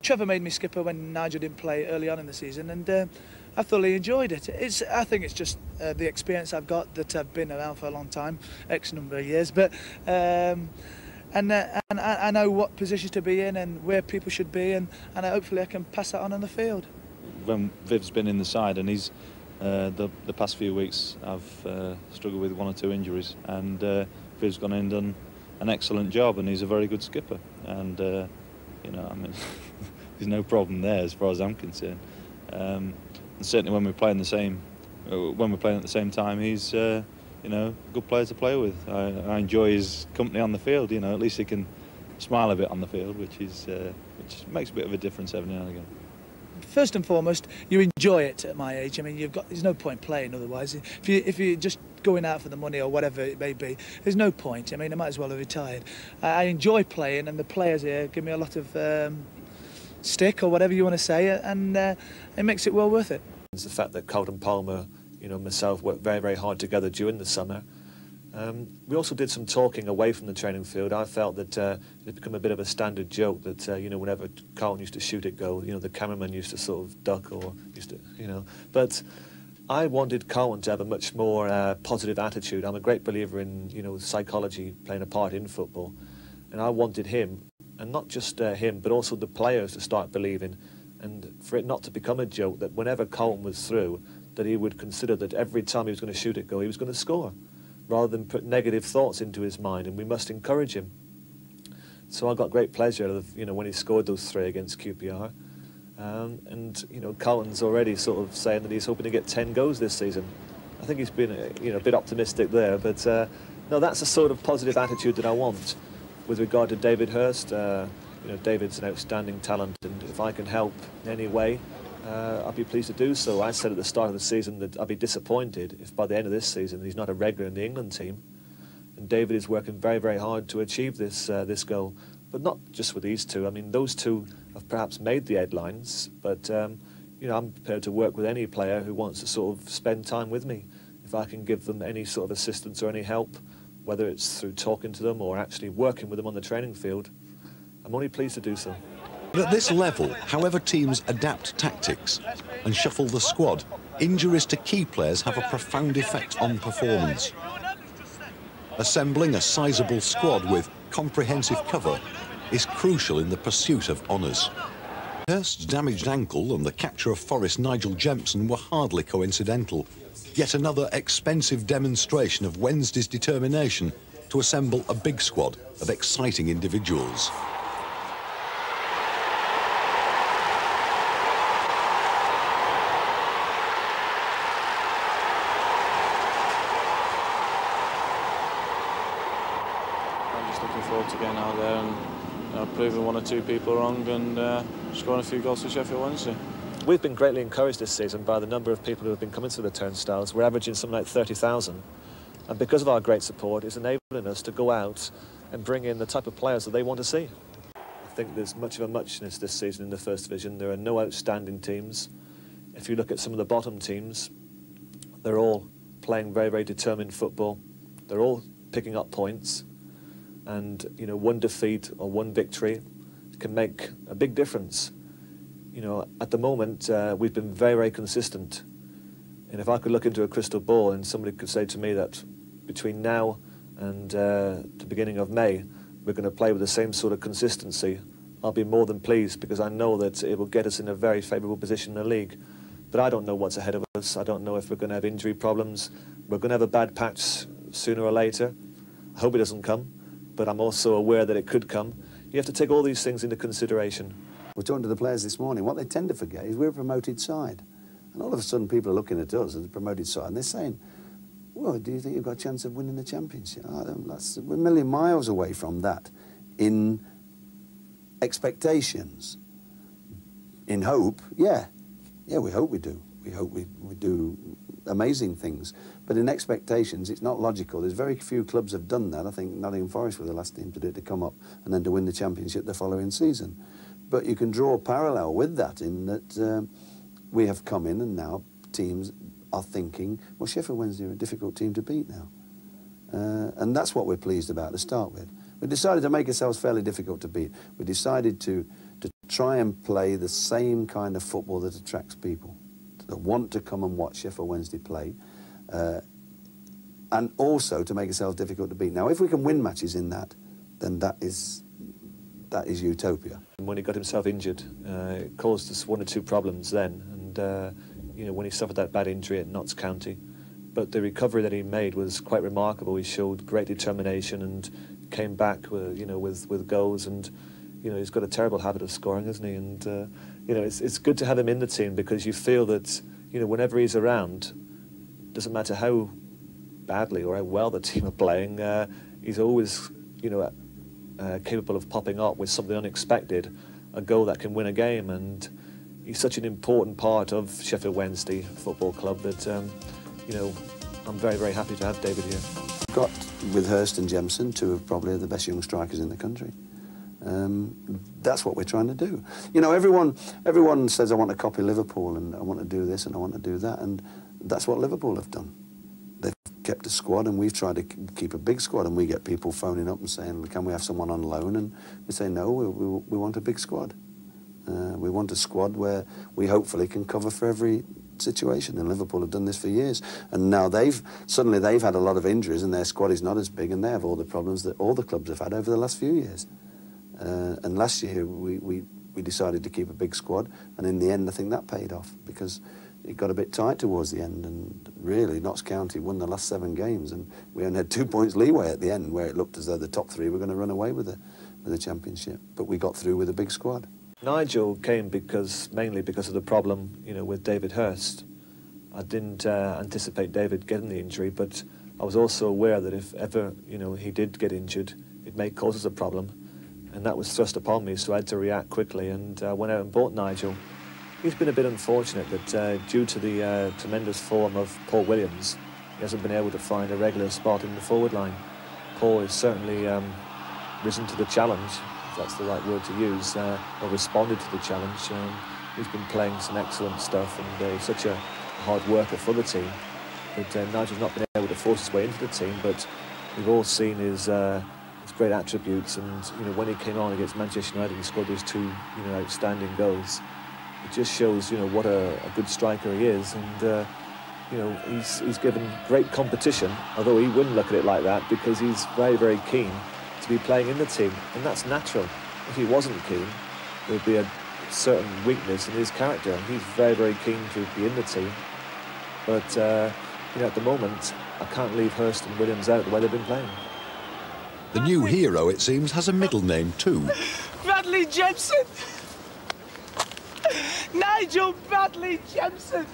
Trevor made me skipper when Nigel didn't play early on in the season, and I thoroughly enjoyed it. I think it's just the experience I've got, that I've been around for a long time, X number of years, but and I know what positions to be in and where people should be, and hopefully I can pass that on the field. When Viv's been in the side, and he's the past few weeks I've struggled with 1 or 2 injuries, and Viv's gone in and done an excellent job, and he's a very good skipper, and you know, I mean, there's no problem there as far as I'm concerned. And certainly when we're playing at the same time, he's you know, a good player to play with. I enjoy his company on the field. You know, at least he can smile a bit on the field, which makes a bit of a difference every now and again. First and foremost, you enjoy it at my age. I mean, there's no point playing otherwise. If you're just going out for the money or whatever it may be, there's no point. I mean, I might as well have retired. I enjoy playing, and the players here give me a lot of stick or whatever you want to say, and it makes it well worth it. It's the fact that Carlton Palmer, you know, myself worked very, very hard together during the summer. We also did some talking away from the training field. I felt that it had become a bit of a standard joke that, you know, whenever Carlton used to shoot it goal, you know, the cameraman used to sort of duck or used to, you know. But I wanted Carlton to have a much more positive attitude. I'm a great believer in, you know, psychology playing a part in football. And I wanted him, and not just him, but also the players to start believing, and for it not to become a joke that whenever Carlton was through, that he would consider that every time he was going to shoot it goal, he was going to score, rather than put negative thoughts into his mind, and we must encourage him. So I got great pleasure of, you know, when he scored those 3 against QPR. And, you know, Carlton's already sort of saying that he's hoping to get 10 goals this season. I think he's been, you know, a bit optimistic there, but no, that's the sort of positive attitude that I want. With regard to David Hirst, you know, David's an outstanding talent, and if I can help in any way, I'll be pleased to do so. I said at the start of the season that I'd be disappointed if by the end of this season he's not a regular in the England team. And David is working very, very hard to achieve this goal. But not just with these two. I mean, those two have perhaps made the headlines, but you know, I'm prepared to work with any player who wants to sort of spend time with me. If I can give them any sort of assistance or any help, whether it's through talking to them or actually working with them on the training field, I'm only pleased to do so. But at this level, however teams adapt tactics and shuffle the squad, injuries to key players have a profound effect on performance. Assembling a sizable squad with comprehensive cover is crucial in the pursuit of honours. Hirst's damaged ankle and the capture of Forest Nigel Jempson were hardly coincidental. Yet another expensive demonstration of Wednesday's determination to assemble a big squad of exciting individuals. Looking forward to getting out there and proving 1 or 2 people wrong and scoring a few goals for Sheffield Wednesday. We've been greatly encouraged this season by the number of people who have been coming through the turnstiles. We're averaging something like 30,000, and because of our great support, it's enabling us to go out and bring in the type of players that they want to see. I think there's much of a muchness this season in the First Division. There are no outstanding teams. If you look at some of the bottom teams, they're all playing very, very determined football. They're all picking up points. And, you know, 1 defeat or 1 victory can make a big difference. You know, at the moment, we've been very, very consistent. And if I could look into a crystal ball and somebody could say to me that between now and the beginning of May, we're going to play with the same sort of consistency, I'll be more than pleased, because I know that it will get us in a very favourable position in the league. But I don't know what's ahead of us. I don't know if we're going to have injury problems. We're going to have a bad patch sooner or later. I hope it doesn't come. But I'm also aware that it could come. You have to take all these things into consideration. We're talking to the players this morning. What they tend to forget is we're a promoted side. And all of a sudden people are looking at us as a promoted side and they're saying, well, do you think you've got a chance of winning the championship? We're a million miles away from that in expectations. In hope, yeah, we hope we do. We hope we do amazing things. But in expectations, it's not logical. There's very few clubs have done that. I think Nottingham Forest were the last team to do it, to come up and then to win the championship the following season. But you can draw a parallel with that in that we have come in and now teams are thinking, well, Sheffield Wednesday are a difficult team to beat now. And that's what we're pleased about to start with. We decided to make ourselves fairly difficult to beat. We decided to try and play the same kind of football that attracts people, that want to come and watch Sheffield Wednesday play, and also to make ourselves difficult to beat. Now, if we can win matches in that, then that is utopia. When he got himself injured, it caused us 1 or 2 problems then, and you know, when he suffered that bad injury at Notts County. But the recovery that he made was quite remarkable. He showed great determination and came back with, you know, with goals, and you know, he's got a terrible habit of scoring, hasn't he? And you know, it's good to have him in the team, because you feel that, you know, whenever he's around, doesn't matter how badly or how well the team are playing, he's always, you know, capable of popping up with something unexpected, a goal that can win a game. And he's such an important part of Sheffield Wednesday Football Club that, you know, I'm very, very happy to have David here. Got with Hurst and Jemison, 2 of probably the best young strikers in the country. That's what we're trying to do. You know, everyone says, I want to copy Liverpool, and I want to do this and I want to do that, and that's what Liverpool have done. They've kept a squad, and we've tried to keep a big squad, and we get people phoning up and saying, can we have someone on loan? And we say, no, we want a big squad. We want a squad where we hopefully can cover for every situation, and Liverpool have done this for years. And now suddenly they've had a lot of injuries, and their squad is not as big, and they have all the problems that all the clubs have had over the last few years. And last year we decided to keep a big squad, and in the end I think that paid off, because it got a bit tight towards the end, and really Notts County won the last 7 games, and we only had 2 points leeway at the end, where it looked as though the top 3 were going to run away with the championship. But we got through with a big squad. Nigel came mainly because of the problem, you know, with David Hurst. I didn't anticipate David getting the injury, but I was also aware that if ever, you know, he did get injured, it may cause us a problem, and that was thrust upon me, so I had to react quickly, and went out and bought Nigel. He's been a bit unfortunate that due to the tremendous form of Paul Williams, he hasn't been able to find a regular spot in the forward line. Paul has certainly risen to the challenge, if that's the right word to use, or responded to the challenge. He's been playing some excellent stuff, and he's such a hard worker for the team. But Nigel's not been able to force his way into the team, but we've all seen his great attributes, and you know, when he came on against Manchester United, he scored those 2, you know, outstanding goals. It just shows, you know, what a good striker he is, and you know, he's given great competition, although he wouldn't look at it like that, because he's very, very keen to be playing in the team, and that's natural. If he wasn't keen, there would be a certain weakness in his character. He's very, very keen to be in the team, but you know, at the moment, I can't leave Hurst and Williams out the way they've been playing. The new hero, it seems, has a middle name too. Bradley Jemison! Nigel Bradley Jemison!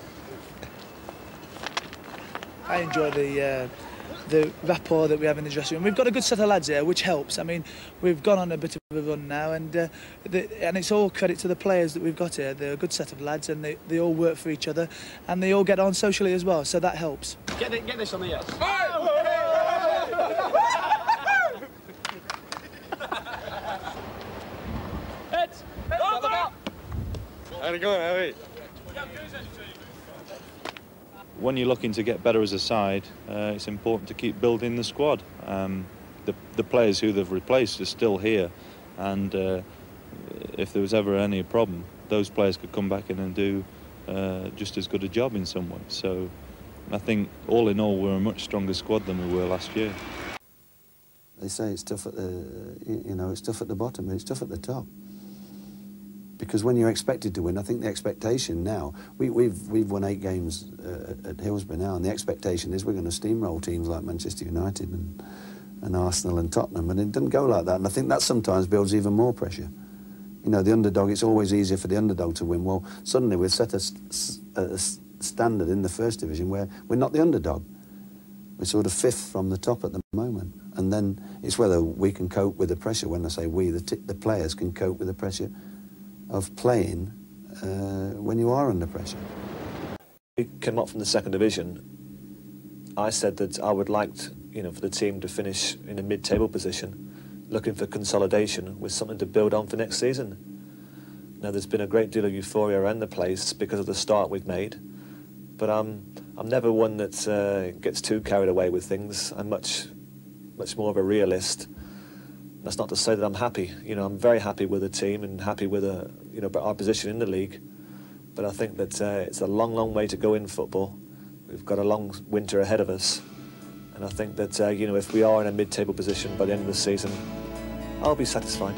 I enjoy the rapport that we have in the dressing room. We've got a good set of lads here, which helps. I mean, we've gone on a bit of a run now, and it's all credit to the players that we've got here. They're a good set of lads, and they all work for each other, and they all get on socially as well, so that helps. Get this on the edge. When you're looking to get better as a side, it's important to keep building the squad. The players who they've replaced are still here, and if there was ever any problem, those players could come back in and do just as good a job in some way. So I think all in all, we're a much stronger squad than we were last year. They say it's tough at the, you know, it's tough at the bottom, and it's tough at the top. Because when you're expected to win, I think the expectation now, we've won 8 games at Hillsborough now, and the expectation is we're going to steamroll teams like Manchester United and Arsenal and Tottenham, and it doesn't go like that, and I think that sometimes builds even more pressure. You know, the underdog, it's always easier for the underdog to win. Well, suddenly we've set a standard in the First Division where we're not the underdog. We're sort of 5th from the top at the moment, and then it's whether we can cope with the pressure. When I say we, the players can cope with the pressure of playing when you are under pressure. We came up from the 2nd Division. I said that I would like, you know, for the team to finish in a mid-table position, looking for consolidation with something to build on for next season. Now, there's been a great deal of euphoria around the place because of the start we've made, but I'm never one that gets too carried away with things. I'm much more of a realist. That's not to say that I'm happy. You know, I'm very happy with the team and happy with you know, our position in the league. But I think that it's a long, long way to go in football. We've got a long winter ahead of us, and I think that you know, if we are in a mid-table position by the end of the season, I'll be satisfied.